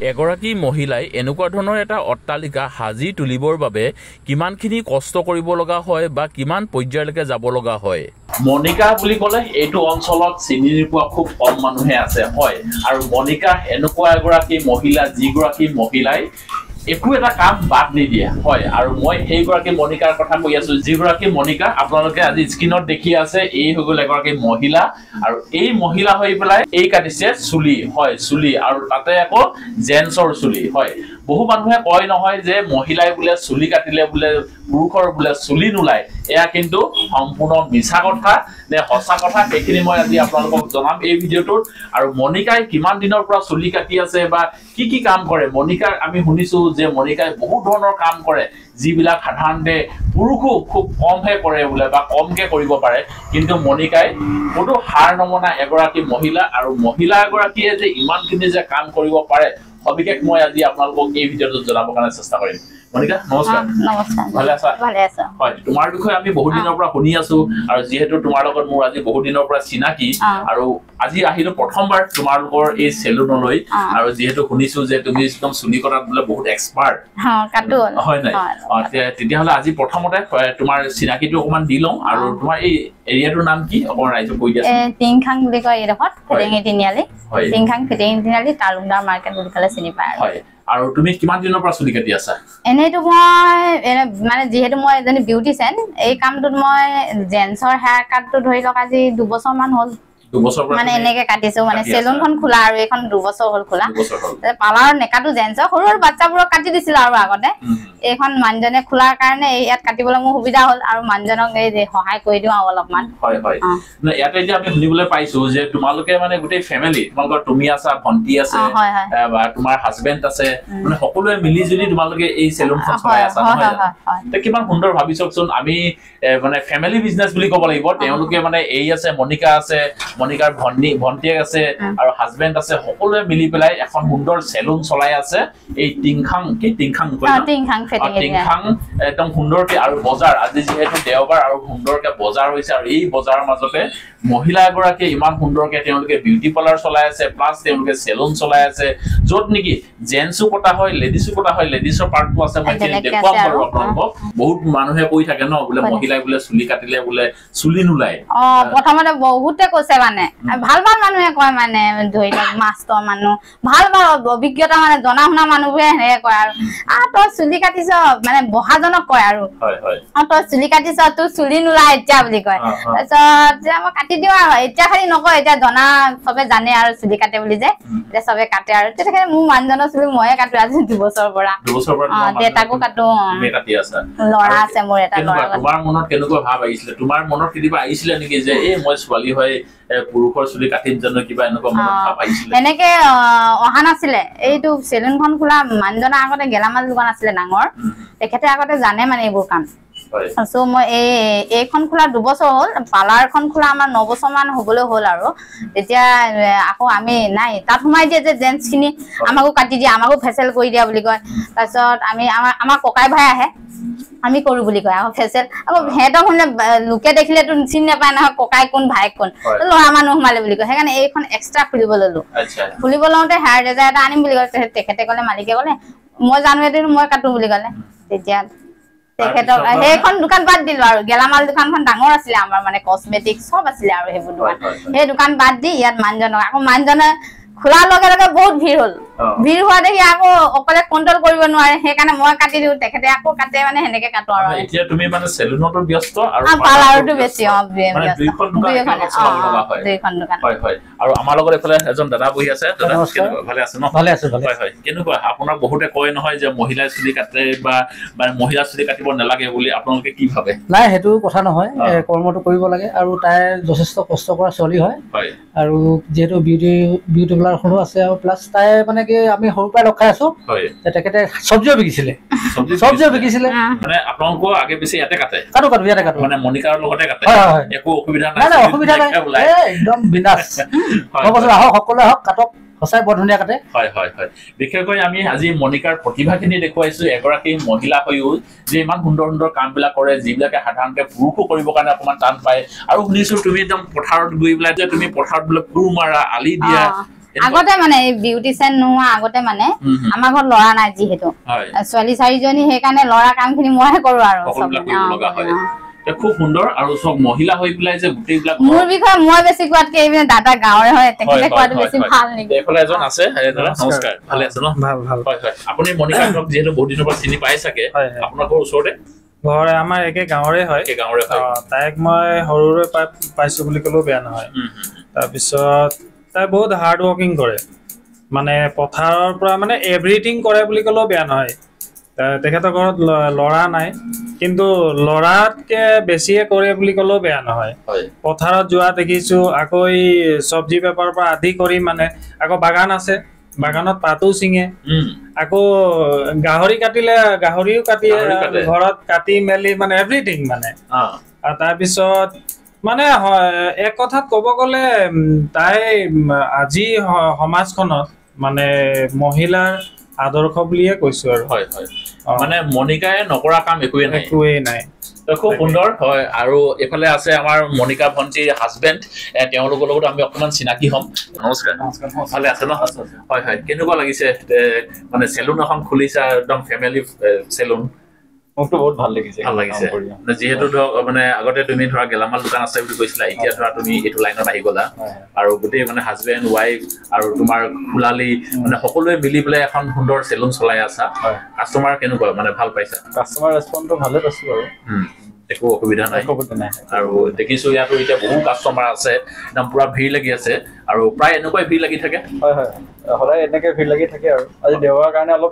এগৰাকী মহিলাই এনেকুৱা ধৰণৰ এটা অট্টালিকা সাজি তুলিবৰ বাবে কিমানখিনি কষ্ট কৰিব লগা হয় বা কিমান পৰ্যায়লৈকে যাব লগা হয় মনিকা বুলি ক'লে এইটো অঞ্চলত চিনি নোপোৱা খুব কম মানুহে আছে হয় আৰু মনিকা এনেকুৱা এগৰাকী মহিলা যিগৰাকী মহিলাই একো এটা কাম বাদ নিদিয়ে হয় আৰু মই সেইগৰাকী মনিকাৰ কথা কৈ আছো যিগৰাকী মনিকা আপোনালোকে আজি স্ক্ৰীনত দেখি আছে এই হৈ গ'ল এগৰাকী মহিলা আৰু এই মহিলা হৈ পেলাই এই কাটিছে চুলি হয় চুলি আৰু তাতে আকৌ জেন্সৰ চুলি হয় বহু মানুহে কয় নহয় যে মহিলাই বোলে চুলি কাটিলে বোলে পুৰুষৰ বোলে চুলি নোলায় এয়া কিন্তু সম্পূৰ্ণ মিছা কথা নে সঁচা কথা সেইখিনি মই আজি আপোনালোকক জনাম এই ভিডিঅ'টোত আৰু মনিকাই কিমান দিনৰ পৰা চুলি কাটি আছে বা কি কাম কৰে মনিকা আমি শুনিছো যে মনিকাই বহুত ধৰণৰ কাম কৰে যিবিলাক সাধাৰণতে পুৰুষো খুব কমহে কৰে বোলে বা কমকে কৰিব পাৰে কিন্তু মনিকাই কোনো হাৰ নমনা এগৰাকী মহিলা আৰু মহিলা এগৰাকীয়ে যে ইমানখিনি যে কাম কৰিব পাৰে সবিশেষ মই আজি আপোনালোকক এই ভিডিঅ'টোত জনাবৰ কাৰণে চেষ্টা কৰিম মনিকা নমস্কাৰ নমস্কাৰ ভালে আছা হয় তোমাৰ বিষয়ে আমি বহুত দিনৰ পৰা শুনি আছো আৰু যেহেতু তোমাৰ লগত মোৰ আজি বহুত দিনৰ পৰা চিনাকি আৰু আজি আহিলো প্ৰথমবাৰ তোমালোকৰ এই সেলুনলৈ আৰু যেহেতু শুনিছো যে তুমি একদম চুলি কটাত বোলে বহুত এক্সপাৰ্ট কাটো হয় নাই তেতিয়াহ'লে আজি প্ৰথমতে তোমাৰ চিনাকিটো অকমান দি লওঁ আৰু তোমাৰ এই এৰিয়াটোৰ নাম কি অকমান ৰাইজক কৈ দিয়া টিংখাং বুলি কয় এডোখৰত ফেটেঙি তিনিআলি টিংখাং ফেটেঙি তিনিআলি তালুকদাৰ মাৰ্কেট বুলি ক'লে চিনি পায় হয় আৰু তুমি কিমান দিনৰ পৰা চুলি কাটি আছা এনেইতো মই মানে যিহেতু মই এজনী বিউটিচিয়ান এই কামটোত মই জেন্সৰ হেয়াৰ কাটটো ধৰি লওক আজি 2 বছৰমান হ'ল মানে এনেকে কাটিছো মানে সেলুনখন খোলা আৰু এখন 2 বছৰ হ'ল খোলা পাৰ্লাৰ নেকাটো জেন্সৰ সৰু সৰু বাচ্চাবোৰক কাটি দিছিল আৰু আগতে এইখন মানুহজনে খোলাৰ কাৰণে ইয়াত কাটিবলৈ মোৰ সুবিধা হ'ল আৰু মানুহজনক এই সহায় কৰি দিওঁ অলপমান হয় হয় না ইয়াতে যে আমি শুনিবলৈ পাইছো যে তোমালোকে মানে গোটেই ফ্যামিলি তোমালোকৰ তুমি আছা ভন্টি আছে বা তোমাৰ হাজবেণ্ড আছে মানে সকলোৱে মিলি জুলি তোমালোকে এই সেলুনখন চলাই আছা নহয় তে কিমান সুন্দৰ ভাবিছকচোন আমি মানে ফ্যামিলি বিজনেস বুলি ক'ব লাগিব তেওঁলোকে মানে এই আছে মনিকা আছে মনিকাৰ ভন্টিয়েক আছে আৰু হাজবেণ্ড আছে সকলোৱে মিলি পেলাই এখন সুন্দৰ সেলুন চলাই আছে এই টিংখাং একদম সুন্দৰকে আৰু বজাৰ আজি যেহেতু দেওবাৰ আৰু সুন্দৰকে বজাৰ হৈছে আৰু এই বজাৰৰ মাজতে মহিলা এগৰাকী ইমান সুন্দৰকে তেওঁলোকে বিউটি পাৰ্লাৰ চলাই আছে প্লাস তেওঁলোকে সেলুন চলাই আছে য'ত নেকি জেন্সও কটা হয় লেডিসও কটা হয় লেডিসৰ পাৰ্টটো আছে মই দেখুৱাম বাৰু আপোনালোকক বহুত মানুহে কৈ থাকে ন বোলে মহিলাই বোলে চুলি কাটিলে বোলে চুলি নোলায় প্ৰথমতে বহুতে কৈছে মানে ভাল মানুহে কয় মানে ধৰি লওক মাষ্টৰ মানুহ ভাল অভিজ্ঞতা মানে জনা শুনা মানুহবোৰে হেৰে কয় আৰু তই চুলি কাটিছ মানে বহাজনক কয় আৰু তই চুলি কাটিছ তোৰ চুলি নোলায় এতিয়া বুলি কয় তাৰপিছত মই কাটি দিওঁ আৰু এতিয়া খালি নকয় এতিয়া জনা চবে জানে আৰু চুলি কাটে বুলি যে এতিয়া চবে কাটে আৰু তেনেকে মোৰ মানুহজনৰ চুলি ময়ে কাটো আজি 2 বছৰৰ পৰা দেউতাকো কাটো ল'ৰা আছে মোৰ এটা ল'ৰা তোমাৰ মনত কেনেকুৱা ভাৱ আহিছিলে তোমাৰ মনত কিবা আহিছিলে নেকি যে এই মই ছোৱালী হৈ পুৰুষৰ চুলি কাটিম জানো কিবা এনেকুৱা মনত ভাৱ আহিছিলে এনেকে অহা নাছিলে এইটো সেলুনখন খোলা মানুহজনৰ আগতে গেলামাল দোকান আছিলে ডাঙৰ তেখেতে আগতে জানে মানে এইবোৰ কাম সো মই এইখন খোলা 2 বছৰ হ'ল পাৰ্লাৰখন খোলা আমাৰ 9 বছৰমান হ'বলৈ হ'ল আৰু তেতিয়া আকৌ আমি নাই তাত সোমাই দিয়ে যে জেন্স খিনি আমাকো কাটি দিয়ে আমাকো ফেচিয়েল কৰি দিয়া বুলি কয় তাৰপিছত আমি আমাৰ ককাই ভাই আহে আমি কৰো বুলি কয় আকৌ ফেচিয়েল আকৌ হেঁতক শুনে লোকে দেখিলেতো চিনি নাপায় নহয় ককাই কোন ভাই কোন ল'ৰা মানুহ সোমালে বুলি কয় সেইকাৰণে এইখন এক্সট্ৰা খুলিব ললো খুলিব লওঁতে হেয়াৰ ড্ৰেজাৰ এটা আনিম বুলি কয় তেখেতে ক'লে মালিকে ক'লে মই জানো এইটো মই কাটো বুলি ক'লে তেতিয়া তেখেতক সেইখন দোকান বাদ দিলো আৰু গেলামাল দোকানখন ডাঙৰ আছিলে আমাৰ মানে কসমেটিক সব আছিলে আৰু সেইবোৰ দোকান সেই দোকান বাদ দি ইয়াত মানুহজনক আকৌ মানুহজনে খোলাৰ লগে লগে বহুত ভিৰ হ'ল ভিৰ হোৱা দেখি আকৌ অকলে কন্ট্ৰোল কৰিব নোৱাৰে সেইকাৰণে মই কাটি দিওঁ তেখেতে আকৌ কাটে মানে হেনেকে কাটো আৰু এতিয়া তুমি মানে সেলুনতো ব্যস্ত আৰু পাৰ্লাৰটো বেছি দুইখন দোকান হয় হয় আৰু আমাৰ লগত এফালে এজন দাদা বহি আছে দাদা ভালে আছে ন ভালে আছে হয় হয় কেনেকুৱা আপোনাৰ বহুতে কয় নহয় যে মহিলা চুলি কাটে বা মহিলা চুলি কাটিব নালাগে বুলি আপোনালোকে কি ভাবে নাই হেতু কথা নহয় কৰ্মটো কৰিব লাগে আৰু তাই যথেষ্ট কষ্ট কৰা ছোৱালী হয় আৰু যেহেতু বিউটি পাৰ্লাৰখনো আছে আৰু প্লাস তাই মানে কি আমি সৰু পৰাই লগ খাই আছো তেখেতে চব্জিও বিকিছিলে মানে আপোনালোকৰ আগে পিছে ইয়াতে কাটে ইয়াতে কাটো মানে মনিকাৰ লগতে কাটে একো অসুবিধা নাই অসুবিধা নাই একদম বিন্দাছ আহক সকলোৱে আহক কাটক সঁচাই বৰ ধুনীয়া কাটে হয় হয় হয় বিশেষকৈ আমি আজি মনিকাৰ প্ৰতিভাখিনি দেখুৱাইছো এগৰাকী মহিলা হৈও যে ইমান সুন্দৰ সুন্দৰ কামবিলাক কৰে যিবিলাকে সাধাৰণতে পুৰুষো কৰিবৰ কাৰণে অকমান টান পায় আৰু শুনিছো তুমি একদম পথাৰত গৈ পেলাই যে তুমি পথাৰত বোলে কোৰ মাৰা আলি দিয়া আগতে মানে বিউটিচিয়ান নোহোৱা আগতে মানে আমাৰ ঘৰত ল'ৰা নাই যিহেতু ছোৱালী 4জনী সেইকাৰণে ল'ৰা কামখিনি মইহে কৰো আৰু খুব সুন্দৰ আৰু সব মহিলা হৈ পেলাই যে গোটেইবিলাক মোৰ বিষয়ে মই বেছি কোৱাতকে এইপিনে দাদা গাঁৱৰে হয় তেখেতে কোৱাটো বেছি ভাল নেকি এইফালে এজন আছে নমস্কাৰ ভালে আছে ন ভাল ভাল হয় হয় আপুনি মনিকাক যিহেতু বহুত দিনৰ পৰা চিনি পাই চাগে আপোনাৰ ঘৰ ওচৰতে ঘৰ আমাৰ একে গাঁৱৰে হয় তাইক মই সৰুৰে পাইছো বুলি ক'লেও বেয়া নহয় তাৰপিছত তাই বহুত হাৰ্ড ৱৰ্কিং কৰে মানে পথাৰৰ পৰা মানে এভৰিথিং কৰে বুলি ক'লেও বেয়া নহয় তেখেতৰ ঘৰত ল'ৰা নাই কিন্তু ল'ৰাতকে বেছিয়ে কৰে বুলি ক'লেও বেয়া নহয় পথাৰত যোৱা দেখিছো আকৌ চব্জি বেপাৰৰ পৰা আদি কৰি মানে আকৌ বাগান আছে বাগানত পাতো ছিঙে আকৌ গাহৰি কাটিলে গাহৰিও কাটি ঘৰত কাটি মেলি মানে এভৰিথিং মানে আৰু তাৰপিছত মানে এক কথাত ক'ব গ'লে তাই আজি সমাজখনত মানে মহিলাৰ আদৰ্শ বুলিয়ে কৈছো আৰু হয় হয় মানে মনিকাই নকৰা কাম একোৱে নাই খুব সুন্দৰ হয় আৰু এফালে আছে আমাৰ মনিকা ভণ্টিৰ হাজবেণ্ড তেওঁলোকৰ লগত আমি অকণমান চিনাকি হ'ম নমস্কাৰ ভালে আছে ন হয় হয় কেনেকুৱা লাগিছে মানে চেলুন এখন খুলিছা একদম ফেমিলি চেলুন মোকতো বহুত ভাল লাগিছে যিহেতু ধৰক মানে আগতে তুমি ধৰা গেলামাল দোকান আছে বুলি কৈছিলা এতিয়া ধৰা তুমি এইটো লাইনত আহি গ'লা আৰু গোটেই মানে হাজবেণ্ড ৱাইফ আৰু তোমাৰ খুলালি মানে সকলোৱে মিলি পেলাই এখন সুন্দৰ চেলুন চলাই আছা কাষ্টমাৰ কেনেকুৱা মানে ভাল পাইছা কাষ্টমাৰ ৰেছপন্সটো ভালে পাইছো বাৰু একো অসুবিধা নাই আৰু দেখিছো ইয়াতো এতিয়া বহু কাষ্টমাৰ আছে একদম পুৰা ভিৰ লাগি আছে আৰু প্ৰায় এনেকুৱাই ভিৰ লাগি থাকে হয় হয় সদায় এনেকৈ ভিৰ লাগি থাকে আৰু আজি দেওবাৰ কাৰণে অলপ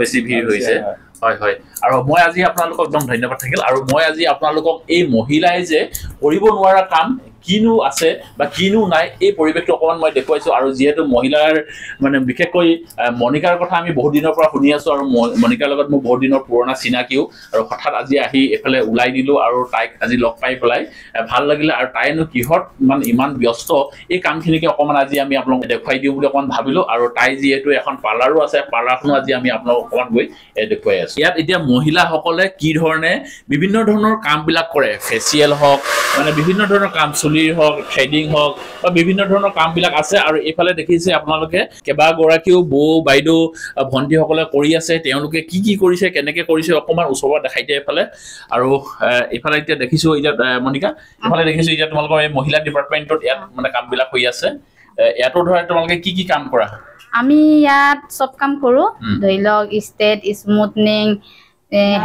বেছি ভিৰ হৈছে হয় হয় আৰু মই আজি আপোনালোকক একদম ধন্যবাদ থাকিল আৰু মই আজি আপোনালোকক এই মহিলাই যে কৰিব নোৱাৰা কাম কিনো আছে বা কিনো নাই এই পৰিৱেশটো অকণমান মই দেখুৱাইছো আৰু যিহেতু মহিলাৰ মানে বিশেষকৈ মনিকাৰ কথা আমি বহুত দিনৰ পৰা শুনি আছো আৰু মনিকাৰ লগত মোৰ বহুত দিনৰ পুৰণা চিনাকিও আৰু হঠাৎ আজি আহি এফালে ওলাই দিলো আৰু তাইক আজি লগ পাই পেলাই ভাল লাগিলে আৰু তাইনো কিহত মানে ইমান ব্যস্ত এই কামখিনিকে অকণমান আজি আমি আপোনালোকক দেখুৱাই দিওঁ বুলি অকণমান ভাবিলো আৰু তাই যিহেতু এখন পাৰ্লাৰো আছে পাৰ্লাৰখনো আজি আমি আপোনালোকক অকণমান গৈ দেখুৱাই আছো ইয়াত এতিয়া মহিলাসকলে কি ধৰণে বিভিন্ন ধৰণৰ কামবিলাক কৰে ফেচিয়েল হওক মানে বিভিন্ন ধৰণৰ কাম চুলিৰ হওক থ্ৰেডিং হওক বা বিভিন্ন ধৰণৰ কামবিলাক আছে আৰু এইফালে দেখিছে আপোনালোকে কেইবাগৰাকীও বৌ বাইদেউ ভণ্টিসকলে কৰি আছে তেওঁলোকে কি কি কৰিছে কেনেকৈ কৰিছে অকণমান ওচৰৰ দেখাই দিয়ে এইফালে আৰু এইফালে এতিয়া দেখিছো এতিয়া মনিকা এইফালে দেখিছো এতিয়া তোমালোকৰ এই মহিলা ডিপাৰ্টমেণ্টত ইয়াত মানে কামবিলাক হৈ আছে ইয়াতো ধৰা তোমালোকে কি কি কাম কৰা আমি ইয়াত সব কাম কৰো ধৰি লওক ষ্টেট স্মুথনিং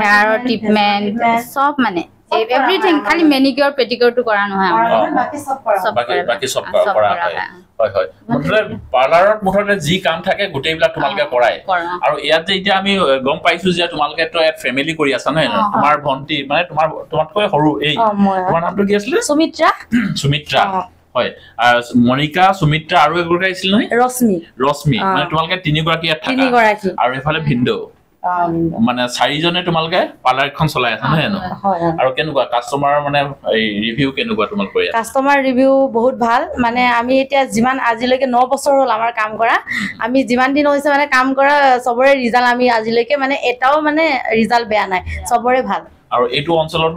হেয়াৰৰ ট্ৰিটমেণ্ট সব মানে এভৰিথিং খালি মেনিকিউৰ পেডিকিউৰটো কৰা নহয় বাকি সব কৰা হয় হয় হয় মুঠতে পাৰ্লাৰত মুঠতে যি কাম থাকে গোটেইবিলাক তোমালোকে কৰাই আৰু ইয়াত যে এতিয়া আমি গম পাইছো যে তোমালোকে তো ইয়াত ফেমিলি কৰি আছা নহয় তোমাৰ ভণ্টি মানে তোমাতকৈ সৰু এই তোমাৰ নামটো কি আছিলে সুমিত্ৰা হয় মনিকা সুমিত্ৰা আৰু এগৰাকী আছিল নহয় ৰশ্মি মানে তোমালোকে তিনিগৰাকী ইয়াত থাকা আৰু এইফালে ভিন্দৌ মানে 4জনে তোমালোকে পাৰ্লাৰ এখন চলাই আছা নহয় আৰু কেনেকুৱা কাষ্টমাৰ মানে ৰিভিউ কেনেকুৱা তোমালোকৰ ইয়াত কাষ্টমাৰ ৰিভিউ বহুত ভাল মানে আমি এতিয়া যিমান আজিলৈকে 9 বছৰ হ'ল আমাৰ কাম কৰা আমি যিমান দিন হৈছে মানে কাম কৰা সবৰে ৰিজাল্ট আমি আজিলৈকে মানে এটাও মানে ৰিজাল্ট বেয়া নাই সবৰে ভাল আৰু এইটো অঞ্চলত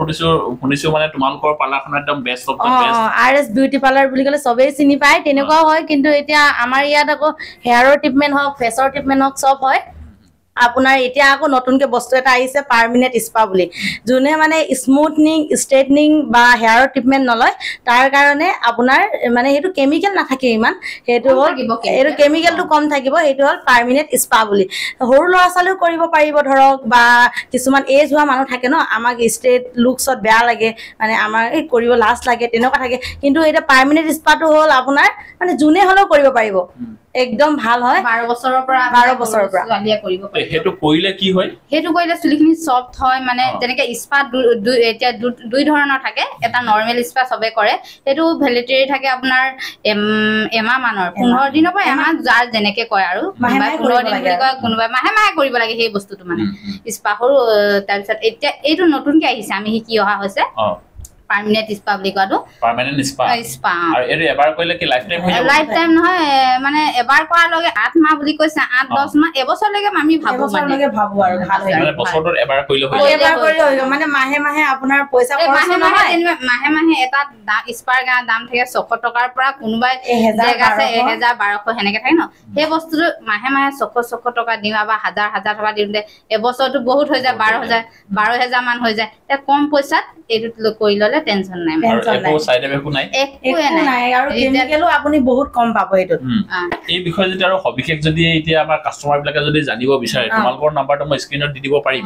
শুনিছো মানে তোমালোকৰ পাৰ্লাৰখন একদম best of the best RS beauty parlour বুলি ক'লে সবেই চিনি পায় তেনেকুৱাও হয় কিন্তু এতিয়া আমাৰ ইয়াত আকৌ হেয়াৰৰ ট্ৰিটমেণ্ট হওক ফেচৰ ট্ৰিটমেণ্ট হওক সব হয় আপোনাৰ এতিয়া আকৌ নতুনকে বস্তু এটা আহিছে পাৰ্মানেন্ট স্পা বুলি যোনে মানে স্মুথনিং ষ্ট্ৰেটনিং বা হেয়াৰৰ ট্ৰিটমেণ্ট নলয় তাৰ কাৰণে আপোনাৰ মানে সেইটো কেমিকেল নাথাকে ইমান সেইটো এইটো কেমিকেলটো কম থাকিব সেইটো হ'ল পাৰ্মানেন্ট স্পা বুলি সৰু ল'ৰা ছোৱালীও কৰিব পাৰিব ধৰক বা কিছুমান এজ হোৱা মানুহ থাকে ন আমাক ষ্ট্ৰেট লুকছত বেয়া লাগে মানে আমাৰ এই কৰিব লাজ লাগে তেনেকুৱা থাকে কিন্তু এটা পাৰ্মানেন্ট স্পাটো হ'ল আপোনাৰ মানে যোনে হ'লেও কৰিব পাৰিব একদম ভাল হয় 12 বছৰৰ পৰা ছোৱালীয়ে কৰিব পাৰে হেতু কইলে কি হয় হেতু কইলে চুলিখিনি সফট হয় মানে যেনেকে স্পা এতিয়া দুই ধৰণৰ থাকে এটা নৰমাল স্পা সবে কৰে হেতু ভ্যালিডিটি থাকে আপোনাৰ এমা মানৰ 15 দিনৰ পৰা এমা যাৰ যেনেকে কয় আৰু 15 দিন বুলি কয় কোনোবা মাহে মাহে কৰিব লাগে সেই বস্তুটো মানে স্পা হৰু তাৰ পিছত এতিয়া এইটো নতুনকে আহিছে আমি কি অহা হৈছে পাৰ্মানেণ্ট স্পা বুলি কোৱাটো পাৰ্মানেণ্ট স্পা স্পা আৰু এটো এবাৰ কৰিলে কি লাইফ টাইম হৈ যাব লাইফ টাইম নহয় মানে এবাৰ কৰাৰ লগে 8 মাহ বুলি কৈছে 8-10 মাহ এবছৰলৈকে আমি ভাবো এবছৰলৈকে ভাবো আৰু ভাল হয় মানে বছৰটোত এবাৰ কৰিলে হৈ যায় এবাৰ কৰিলে হৈ যায় মানে মাহে মাহে আপোনাৰ পইচা খৰচ নহয় মাহে মাহে এটা স্পাৰ দাম থাকে 600 টকাৰ পৰা কোনোবাই জেগা আছে 1000-1200 হেনেকে থাকে ন সেই বস্তুটো মাহে মাহে 600 টকা দিবা বা 1000 টকা দিওঁতে এবছৰটো বহুত হৈ যায় 12000 মান হৈ যায় তে কম পইচাত এইটো কৰি ললে টেনচন নাই একো সাইড এফেক্ট নাই একো নাই আৰু কেমিকেলো আপুনি বহুত কম পাব এইটো এই বিষয়ে যদি আৰু সবিশেষ যদি এতিয়া আমাৰ কাস্টমাৰ বিলাকে যদি জানিব বিচাৰে তোমালোকৰ নাম্বাৰটো মই স্ক্ৰিনত দি দিব পাৰিম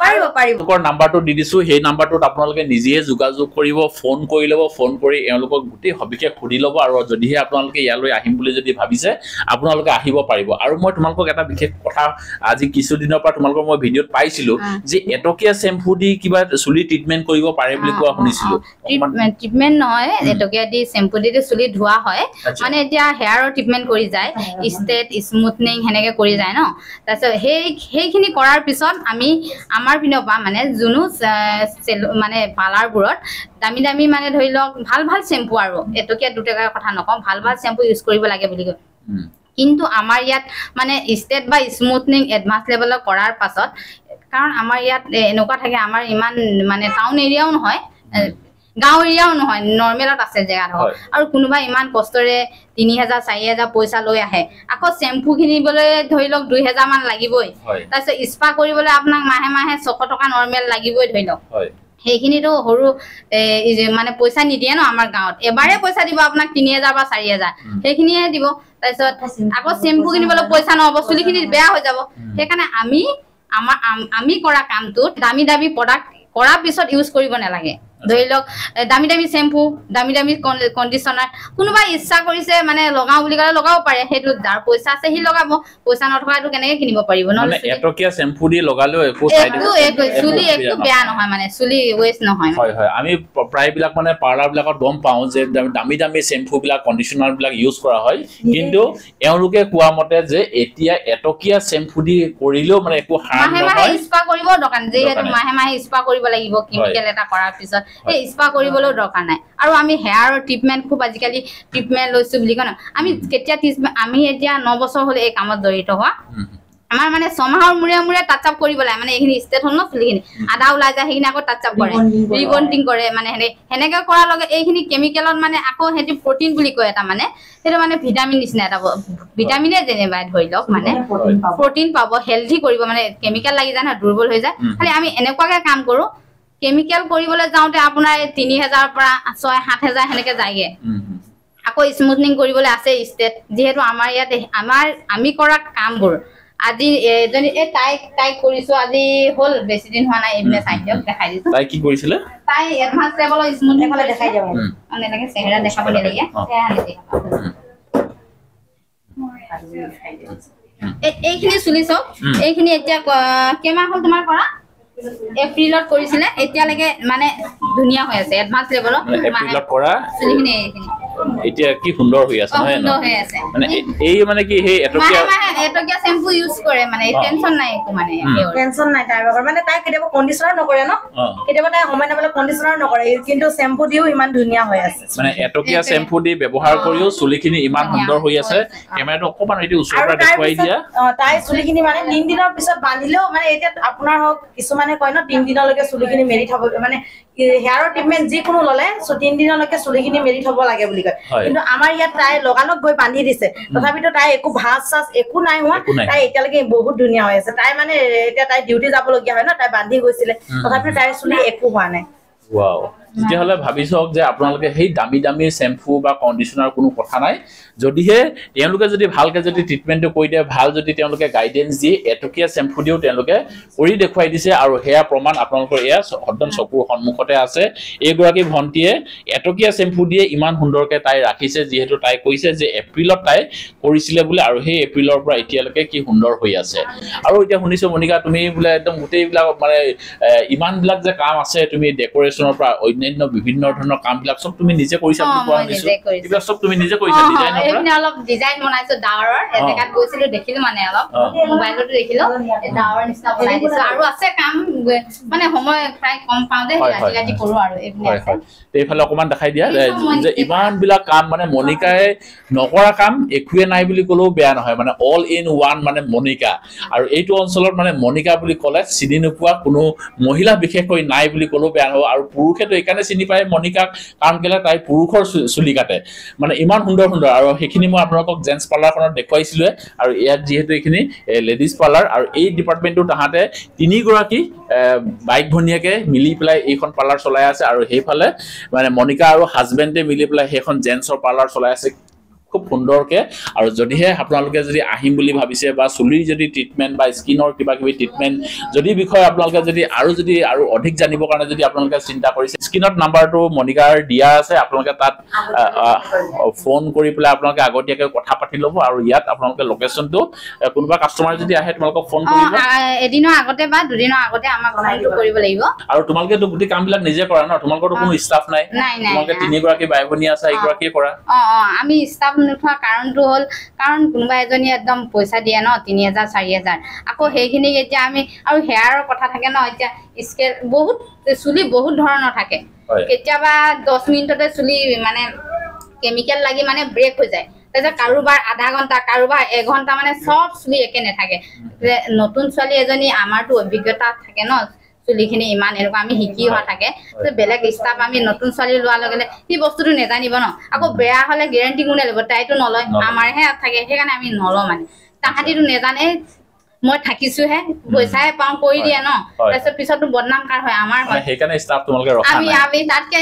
পাৰিব তোমালোকৰ নাম্বাৰটো দি দিছো সেই নাম্বাৰটোত আপোনালোকে নিজে যোগাযোগ কৰিব ফোন কৰি ল'ব ফোন কৰি এওঁলোকক গোটেই সবিশেষ সুধি ল'ব আৰু যদিহে আপোনালোকে ইয়ালৈ আহিম বুলি যদি ভাবিছে আপোনালোকে আহিব পাৰিব আৰু মই তোমালোকক এটা বিশেষ কথা আজি কিছু দিনৰ পৰা তোমালোকৰ মই ভিডিঅ'ত পাইছিলো যে এটকীয়া শ্যাম্পু দি কিবা চুলি ট্ৰিটমেন্ট কৰিব পাৰে বুলি কোৱা শুনিছিলো ট্ৰিটমেন্ট নহয় এটকীয়া দি শ্যাম্পু দি চুলি ধোৱা হয় মানে এতিয়া হেয়াৰৰ ট্ৰিটমেন্ট কৰি যায় ষ্টেট স্মুথনিং হেনেকে কৰি যায় ন তাৰপিছত সেইখিনি কৰাৰ পিছত আমি আমাৰ পিনৰ পৰা মানে জুনু মানে পাৰ্লাৰবোৰত দামী মানে ধৰি লওক ভাল শ্যাম্পু আৰু এটকীয়া 2 টকাৰ কথা নকওঁ ভাল শ্যাম্পু ইউজ কৰিব লাগে বুলি কয় কিন্তু আমাৰ ইয়াত মানে ষ্টেট বা স্মুথনিং এডভান্স লেভেলৰ কৰাৰ পাছত কাৰণ আমাৰ ইয়াত এনেকুৱা থাকে আমাৰ ইমান মানে টাউন এৰিয়াও নহয় গাঁও এৰিয়াও নহয় নৰ্মেলত আছে জেগা ধৰ আৰু কোনোবা ইমান কষ্টৰে 3000-4000 পইচা লৈ আহে আকৌ শ্যাম্পু কিনিবলৈ ধৰি লওক 2000 মান লাগিবই তাৰপিছত স্পা কৰিবলৈ আপোনাক মাহে মাহে 600 টকা নৰ্মেল লাগিবই ধৰি লওক সেইখিনিতো সৰু মানে পইচা নিদিয়ে ন আমাৰ গাঁৱত এবাৰে পইচা দিব আপোনাক 3000 বা 4000 সেইখিনিয়ে দিব তাৰপিছত আকৌ শ্যাম্পু কিনিবলৈ পইচা নহব চুলিখিনি বেয়া হৈ যাব সেইকাৰণে আমি কৰা কামটো দামী প্ৰডাক্ট কৰাৰ পিছত ইউজ কৰিব নালাগে ধৰি লওক দামী শ্যাম্পু দামী কণ্ডিচনাৰ কোনোবা ইচ্ছা কৰিছে মানে লগাও বুলি ক'লে লগাব পাৰে সেইটো যাৰ পইচা আছে সি লগাব পইচা নথকাটো কেনেকৈ কিনিব পাৰিব নহলে এটকীয়া শ্যাম্পু দি লগালেও একো সাইড চুলি একো বেয়া নহয় মানে চুলি ওয়েষ্ট নহয় হয় আমি প্ৰায়বিলাক মানে পাৰ্লাৰ বিলাকত গম পাওঁ যে দামী শ্যাম্পু বিলাক কণ্ডিচনাৰ বিলাক ইউজ কৰা হয় কিন্তু এওঁলোকে কোৱা মতে যে এতিয়া এটকীয়া শ্যাম্পু দি কৰিলেও মানে একো হাৰ্ম নহয় মাহে স্পা কৰিব দৰকাৰ যিহেতু মাহে স্পা কৰিব লাগিব কেমিকেল এটা কৰাৰ পিছত এই স্পা কৰিবলৈ দৰকাৰ নাই আৰু আমি হেয়াৰৰ ট্ৰিটমেন্ট খুব আজিকালি ট্ৰিটমেন্ট লৈছো বুলি কয় আমি কেতিয়া আমি এতিয়া 9 বছৰ হলে এই কামত জড়িত হোৱা আমাৰ মানে 6 মাহৰ মূৰে টাচ আপ কৰিব লাগে মানে এইখিনি ষ্টেট হ'ল ন চুলিখিনি আদা ওলাই যায় সেইখিনি আকৌ টাচ আপ কৰে ৰিবন্ডিং কৰে মানে হেনেকে কৰাৰ লগে এইখিনি কেমিকেলত মানে আকৌ হেতি প্ৰটিন বুলি কয় এটা মানে সেইটো মানে ভিটামিন নিচিনা এটা ভিটামিনে যেনেবা ধৰি লওক মানে প্ৰটিন পাব হেলথি কৰিব মানে কেমিকেল লাগি যায় না দুৰ্বল হৈ যায় খালি আমি এনেকুৱাকে কাম কৰো কেমিকেল কৰিবলৈ যাওঁতে আপোনাৰ 3000 পৰা 6-7000 হেনেকে যায়গে আকৌ স্মুথনিং কৰিবলৈ আছে ষ্টেট যেহেতু আমাৰ ইয়াত আমি কৰা কামবোৰ আজি এজনী তাই কৰিছো আজি হল বেছি দিন হোৱা নাই এবিনে চাই দিয়ক দেখাই দিছো তাই কি কৰিছিলে তাই এডভান্স লেভেলৰ স্মুথনিং হ'লে দেখাই যাব মানে এনেকে চেহেৰা দেখাব লাগে এইখিনি চুলি চব এইখিনি এতিয়া কেমাহ হ'ল তোমাৰ কৰা এপ্ৰিলত কৰিছিলে এতিয়ালৈকে মানে ধুনীয়া হৈ আছে এডভান্স লেভেলৰ এপ্ৰিলত কৰা চুলিখিনি এইখিনি এতিয়া কি সুন্দৰ হৈ আছে নহয় মানে এই মানে কি হে এটকীয়া শ্যাম্পু ইউজ কৰে মানে টেনচন নাই একো মানে টেনচন নাই তাই মানে তাই কেতিয়াবা কণ্ডিচনাৰ নকৰে ন কেতিয়াবা তাই সময় নাপালে কণ্ডিচনাৰ নকৰে কিন্তু শ্যাম্পু দিও ইমান ধুনীয়া হৈ আছে মানে এটকীয়া শ্যাম্পু দি ব্যৱহাৰ কৰিও চুলিখিনি ইমান সুন্দৰ হৈ আছে কেমেৰাটো অকমান এটি ওচৰৰ পৰা দেখুৱাই দিয়া তাই চুলিখিনি মানে 3 দিনৰ পিছত বান্ধিলেও মানে এতিয়া আপোনাৰ হক কিছুমানে কয় ন 3 দিনলৈকে চুলিখিনি মেলি থব মানে হেয়াৰৰ ট্ৰিটমেন্ট যিকোনো ললে 3 দিনলৈকে চুলিখিনি মেলি থব লাগে বুলি কয় কিন্তু আমাৰ ইয়াত তাই লগালগ গৈ বান্ধি দিছে তথাপিতো তাই একো ভাঁজ চাজ একো নাই হোৱা তাই এতিয়ালৈকে বহুত ধুনীয়া হৈ আছে তাই মানে এতিয়া তাই ডিউটি যাবলগীয়া হয় ন তাই বান্ধি গৈছিলে তথাপিতো তাইৰ চুলি একো হোৱা নাই ওয়াও তেতিয়াহ'লে ভাবি চাওক যে আপোনালোকে সেই দামী শ্যাম্পু বা কণ্ডিচনাৰ কোনো কথা নাই যদিহে তেওঁলোকে যদি ভালকে যদি ট্ৰিটমেন্টটো কৰি দিয়ে ভাল যদি তেওঁলোকে গাইডেন্স দিয়ে এটকীয়া শ্যাম্পু দিও তেওঁলোকে কৰি দেখুৱাই দিছে আৰু হেয়া প্ৰমাণ আপোনালোকৰ এয়া হদন চকুৰ সন্মুখতে আছে এইগৰাকী ভন্টিয়ে এটকীয়া শ্যাম্পু দিয়ে ইমান সুন্দৰকে তাই ৰাখিছে যিহেতু তাই কৈছে যে এপ্ৰিলত তাই কৰিছিলে বোলে আৰু সেই এপ্ৰিলৰ পৰা এতিয়ালৈকে কি সুন্দৰ হৈ আছে আৰু এতিয়া শুনিছো মনিকা তুমি বোলে একদম গোটেইবিলাক মানে ইমানবিলাক যে কাম আছে তুমি ডেকোৰেশ্যনৰ পৰা অন্যান্য বিভিন্ন ধৰণৰ কামবিলাক সব তুমি নিজে কৰিছা বুলি কোৱা শুনিছো এইবিলাক সব তুমি নিজে কৰিছা ডিজাইন কৰা এইখিনি অলপ ডিজাইন বনাইছো ডাৱৰৰ এটাত গৈছিলো দেখিলো মানে অলপ মোবাইলতো দেখিলো ডাৱৰ নিচিনা বনাই দিছো আৰু আছে কাম মানে সময় প্ৰায় কম পাওঁ দে ৰাতি কৰো আৰু এইখিনি আছে এইফালে অকমান দেখাই দিয়া যে ইমান বিলাক কাম মানে মনিকাই নকৰা কাম একোৱে নাই বুলি ক'লেও বেয়া নহয় মানে অল ইন ওৱান মানে মনিকা আৰু এইটো অঞ্চলত মানে মনিকা বুলি ক'লে চিনি নোপোৱা কোনো মহিলা বিশেষকৈ নাই বুলি ক'লেও বেয়া নহ'ব আৰু পুৰুষেতো এইকাৰণে চিনি পায় মনিকাক কাৰণ কেলে তাই পুৰুষৰ চুলি কাটে মানে ইমান সুন্দৰ সুন্দৰ আৰু সেইখিনি মই আপোনালোকক জেন্টছ পাৰ্লাৰখনত দেখুৱাইছিলো আৰু ইয়াত যিহেতু এইখিনি লেডিজ পাৰ্লাৰ আৰু এই ডিপাৰ্টমেণ্টটো তাহাঁতে 3 গৰাকী বাইক ভনীয়াকে মিলি পেলাই এইখন পাৰ্লাৰ চলাই আছে আৰু সেইফালে মানে মনিকা আৰু হাজবেণ্ডে মিলি পেলাই সেইখন জেন্টছৰ পাৰ্লাৰ চলাই আছে খুব সুন্দৰকে আৰু যদিহে আপোনালোকে যদি আহিম বুলি ভাবিছে বা চুলিৰ যদি ট্ৰিটমেন্ট বা স্কিনৰ কিবা কিবি ট্ৰিটমেন্ট যদি বিষয় আপোনালোকে যদি আৰু অধিক জানিবৰ কাৰণে যদি আপোনালোকে চিন্তা কৰিছে স্ক্ৰিনত নাম্বাৰটো মনিকাৰ দিয়া আছে আপোনালোকে তাত ফোন কৰি পেলাই আপোনালোকে আগতীয়াকৈ কথা পাতি ল'ব আৰু ইয়াত আপোনালোকে লোকেশ্যনটো কোনোবা কাষ্টমাৰ যদি আহে তোমালোকক ফোন কৰিব এদিনৰ আগতে বা দুদিনৰ আগতে আমাক ফোনটো কৰিব লাগিব আৰু তোমালোকে তো গোটেই কামবিলাক নিজে কৰা ন তোমালোকৰ কোনো ষ্টাফ নাই তোমালোকে 3 গৰাকী বাই ভনী আছে এইগৰাকীয়ে কৰা আমি ষ্টাফ নুঠোৱা কাৰণটো হ'ল কাৰণ কোনোবা এজনী একদম পইচা দিয়ে ন 3000 4000 আকৌ সেইখিনি এতিয়া আমি আৰু হেয়াৰৰ কথা থাকে ন এতিয়া স্কেল বহুত চুলি বহুত ধৰণৰ থাকে কেতিয়াবা 10 মিনিটতে চুলি মানে কেমিকেল লাগি মানে ব্ৰেক হৈ যায় তাৰপিছত কাৰোবাৰ আধা ঘণ্টা কাৰোবাৰ 1 ঘণ্টা মানে সব চুলি একে নাথাকে নতুন ছোৱালী এজনী আমাৰতো অভিজ্ঞতা থাকে ন চুলিখিনি ইমান এনেকুৱা আমি শিকি অহা থাকে বেলেগ ষ্টাফ আমি নতুন ছোৱালী লোৱাৰ লগে লগে সেই বস্তুটো নেজানিব ন আকৌ বেয়া হ'লে গেৰাণ্টি কোনে ল'ব তাইতো নলয় আমাৰহে থাকে সেইকাৰণে আমি নলওঁ মানে তাহাঁতিতো নেজানে মই থাকিছোহে পইচাই পাওঁ কৰি দিয়ে ন তাৰপিছত পিছতো বদনাম কাৰ হয় আমাৰ হয় সেইকাৰণে ষ্টাফ তোমালোকে ৰখা নাই আমি তাতকে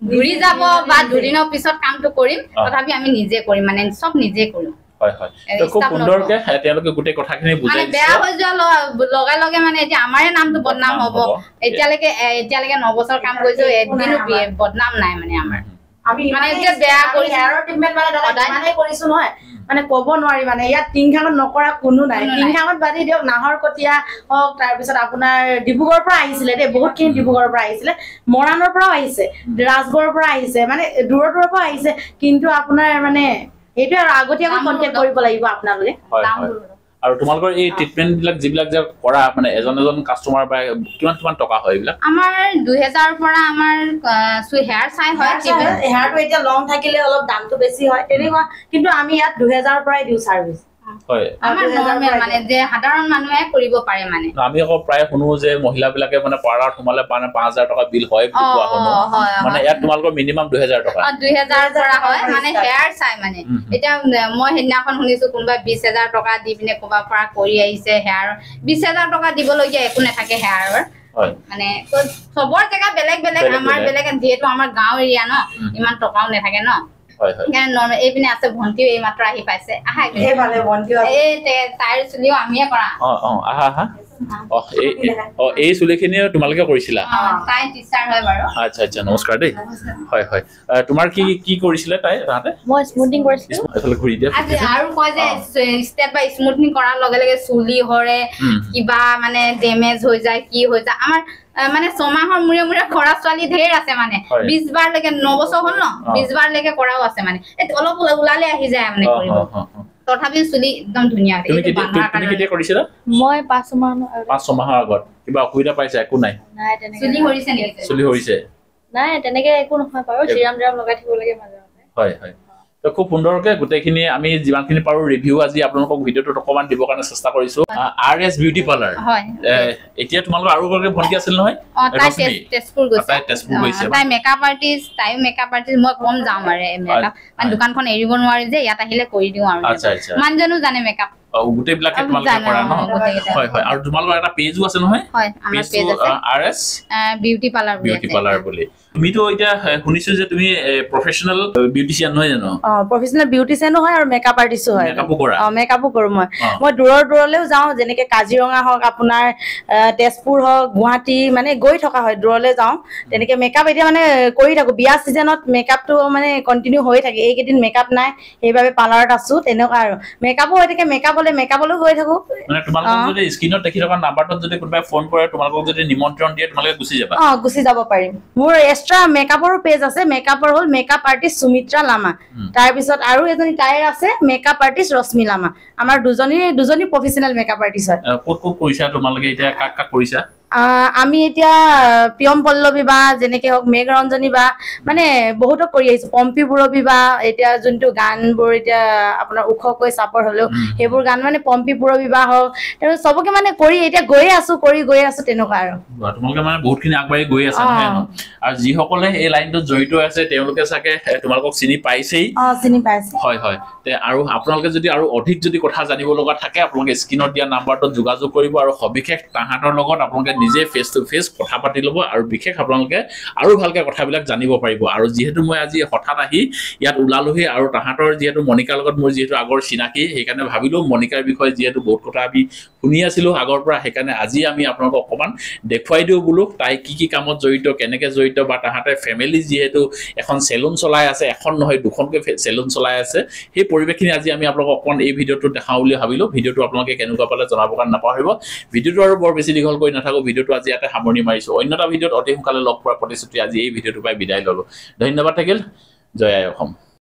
ঘূৰি যাব বা দুদিনৰ পিছত কামটো কৰিম তথাপি আমি নিজে কৰিম মানে সব নিজে কৰিম হয় হয় তো খুব সুন্দৰকে তেওঁলোকে গোটেই কথাখিনি বুজাই দিছে বেয়া হৈ যোৱা লগে মানে এতিয়া আমাৰে নামটো বদনাম হ'ব এতিয়ালৈকে 9 বছৰ কাম কৰিছো এদিনো বদনাম নাই মানে আমাৰ আমি মানে যে বেয়া কৰি হেয়াৰৰ ট্ৰিটমেন্ট মানে দাদা মানে কৰিছো নহয় মানে ক'ব নোৱাৰি মানে ইয়াত টিংখাঙত নকৰা কোনো নাই টিংখাঙত বাদি দিয়ক নাহৰকটীয়া হওক তাৰপিছত আপোনাৰ ডিব্ৰুগড়ৰ পৰা আহিছিলে দেই বহুতখিনি ডিব্ৰুগড়ৰ পৰা আহিছিলে মৰাণৰ পৰাও আহিছে ৰাজগড়ৰ পৰা আহিছে মানে দূৰৰ পৰা আহিছে কিন্তু আপোনাৰ মানে এইটো আৰু আগতীয়াকৈ কন্টেক্ট কৰিব লাগিব আপোনালোকে আৰু তোমালোকৰ এই ট্ৰিটমেন্ট বিলাক যিবিলাক যে কৰা মানে এজন কাস্টমাৰ বা কিমান টকা হয় এইবিলাক আমাৰ 2000 পৰা আমাৰ হেয়াৰ চাই হয় হেয়াৰটো এতিয়া লং থাকিলে অলপ দামটো বেছি হয় তেনেকুৱা কিন্তু আমি ইয়াত 2000 পৰাই দিওঁ সাৰ্ভিস হয় আমাৰ নৰমাল মানে যে সাধাৰণ মানুহে কৰিব পাৰে মানে আমি আকৌ প্ৰায় শুনো যে মহিলাবিলাকে মানে পাৰ্লাৰত সোমালে 5000 টকা বিল হয় বুলি কোৱা শুনো মানে ইয়াত তোমালোকৰ মিনিমাম 2000 টকা 2000 পৰা হয় মানে হেয়াৰ চাই মানে এটা মই হেদিনাখন শুনিছো কোনোবা 20000 টকা দি পিনে কোবা পৰা কৰি আহিছে হেয়াৰ 20000 টকা দিবলগীয়া একো নাথাকে হেয়াৰৰ মানে সবৰ জায়গা বেলেগ বেলেগ আমাৰ বেলেগ যেহেতু আমাৰ গাঁও এৰিয়া ন ইমান টকাও নাথাকে ন হয় হয় কেন নৰমাল এইপিনে আছে ভন্টিও এই মাত্ৰ আহি পাইছে আহা এই ভালে ভন্টিও এই তাইৰ চুলিও আমিয়ে কৰা আহা এই চুলিখিনি তোমালোকে কৰিছিলা তাই টিচাৰ হয় বাৰু আচ্ছা নমস্কাৰ দেই হয় হয় তোমাৰ কি কৰিছিলে তাই তাতে মই স্মুথিং কৰিছিলো এফালে ঘূৰি দিয়া আৰু কয় যে ষ্টেপ বাই স্মুথিং কৰাৰ লগে লগে চুলি হৰে কিবা মানে ডেমেজ হৈ যায় কি হৈ যায় আমাৰ মানে 6 মাহৰ মূৰে মূৰে কৰা ছোৱালী ঢেৰ আছে মানে 20 বাৰ লৈকে 9 বছৰ হ'ল ন 20 বাৰ লৈকে কৰাও আছে মানে অলপ ওলালে আহি যায় মানে কৰিব তথাপি চুলি একদম ধুনীয়া তুমি কেতিয়া কৰিছিলা মই 5 মাহৰ আগত কিবা অসুবিধা পাইছা একো নাই চুলি হৰিছে নেকি চুলি হৰিছে নাই তেনেকে একো নহয় বাৰু চিৰাম লগাই থাকিব লাগে মাজে হয় হয় তো খুব সুন্দৰকে গোটেইখিনি আমি যিমানখিনি পাৰো ৰিভিউ আজি আপোনালোকক ভিডিঅ'টোত অকমান দিব কাৰণে চেষ্টা কৰিছো আৰএছ বিউটি পাৰ্লাৰ হয় এতিয়া তোমালোকৰ আৰু গৰাকী ভণ্টি আছিল নহয় তাই তেজপুৰ গৈছে তাই মেকআপ আৰ্টিষ্ট মই কম যাওঁ মানে মেকআপ মানে দোকানখন এৰিব নোৱাৰি যে ইয়াত আহিলে কৰি দিওঁ আৰু আচ্ছা মানুহজনো জানে মেকআপ গোটেইবিলাকে তোমালোকে কৰা ন হয় হয় আৰু তোমালোকৰ এটা পেজও আছে নহয় হয় আমাৰ পেজ আছে আৰএছ বিউটি পাৰ্লাৰ বুলি তুমিতো এতিয়া শুনিছো যে তুমি প্ৰফেশনাল বিউটিচিয়ান নহয় জানো প্ৰফেশনাল বিউটিচিয়ানো হয় আৰু মেকআপ আৰ্টিস্টো হয় মেকআপো কৰো মই দূৰলৈও যাওঁ যেনেকে কাজিৰঙা হওক আপোনাৰ তেজপুৰ হওক গুৱাহাটী মানে গৈ থকা হয় দূৰলৈ যাওঁ তেনেকে মেকআপ এতিয়া মানে কৰি থাকো বিয়া সিজনত মেকআপটো মানে কন্টিনিউ হৈ থাকে এইকেইদিন মেকআপ নাই সেইবাবে পাৰ্লাৰত আছো তেনেকুৱা আৰু মেকআপো হৈ থাকে মেকআপ হ'লে মেকআপলৈ গৈ থাকো মানে তোমালোকক যদি স্ক্ৰিনত দেখি থকা নাম্বাৰটোত যদি কোনোবাই ফোন কৰে তোমালোকক যদি নিমন্ত্ৰণ দিয়ে তোমালোকে গুচি যাবা গুচি যাব পাৰিম মোৰ এক্সট্ৰা মেকআপৰ পেজ আছে মেকআপৰ হ'ল মেকআপ আৰ্টিষ্ট সুমিত্ৰা লামা তাৰ পিছত আৰু এজনী তাইৰ আছে মেকআপ আৰ্টিষ্ট ৰশ্মি লামা আমাৰ দুজনী প্ৰফেচনেল মেকআপ আৰ্টিষ্ট হয় ক'ত কৰিছা তোমালোকে এতিয়া কাক কৰিছা আমি এতিয়া পিয়ম পল্লৱী বা যেনেকে হওক মেঘ ৰঞ্জনী বা মানে বহুতক কৰি আহিছো পম্পী বুৰবী বা এতিয়া যোনটো গানবোৰ এতিয়া আপোনাৰ ওখকৈ চাপৰ হলেও সেইবোৰ গান মানে পম্পী বুৰবী বা হওক চবকে মানে কৰি এতিয়া গৈ আছো তেনেকুৱা আৰু তোমালোকে মানে বহুতখিনি আগবাঢ়ি গৈ আছা নহয় আৰু যিসকলে এই লাইনটোত জড়িত আছে তেওঁলোকে চাগে তোমালোকক চিনি পাইছেই চিনি পাইছে হয় আৰু আপোনালোকে যদি আৰু অধিক যদি কথা জানিব লগা থাকে আপোনালোকে স্ক্ৰিনত দিয়া নাম্বাৰটোত যোগাযোগ কৰিব আৰু সবিশেষ তাহাঁতৰ লগত আপোনালোকে নিজে ফেচ টু ফেচ কথা পাতি ল'ব আৰু বিশেষ আপোনালোকে আৰু ভালকে কথাবিলাক জানিব পাৰিব আৰু যিহেতু মই আজি হঠাৎ আহি ইয়াত ওলালোহি আৰু তাহাঁতৰ যিহেতু মনিকাৰ লগত মোৰ যিহেতু আগৰ চিনাকি সেইকাৰণে ভাবিলো মনিকাৰ বিষয়ে যিহেতু বহুত কথা আমি শুনি আছিলো আগৰ পৰা সেইকাৰণে আজি আমি আপোনালোকক অকমান দেখুৱাই দিওঁ বোলো তাই কি কামত জড়িত কেনেকে জড়িত বা তাহাঁতে ফেমিলি যিহেতু এখন চেলুন চলাই আছে এখন নহয় দুখনকৈ চেলুন চলাই আছে সেই পৰিৱেশখিনি আজি আমি আপোনালোকক অকমান এই ভিডিঅ'টো দেখাওঁ বুলি ভাবিলো ভিডিঅ'টো আপোনালোকে কেনেকুৱা পালে জনাব কাৰণে নাপাহৰিব ভিডিঅ'টো আৰু বৰ বেছি দীঘল কৰি নাথাকো ভিডিঅ'টো আজি ইয়াতে সামৰণি মাৰিছো অন্য এটা ভিডিঅ'ত অতি সোনকালে লগ পোৱাৰ প্ৰতিশ্ৰুতি আজি এই ভিডিঅ'টো পাই বিদায় ললো ধন্যবাদ থাকিল জয় আই অসম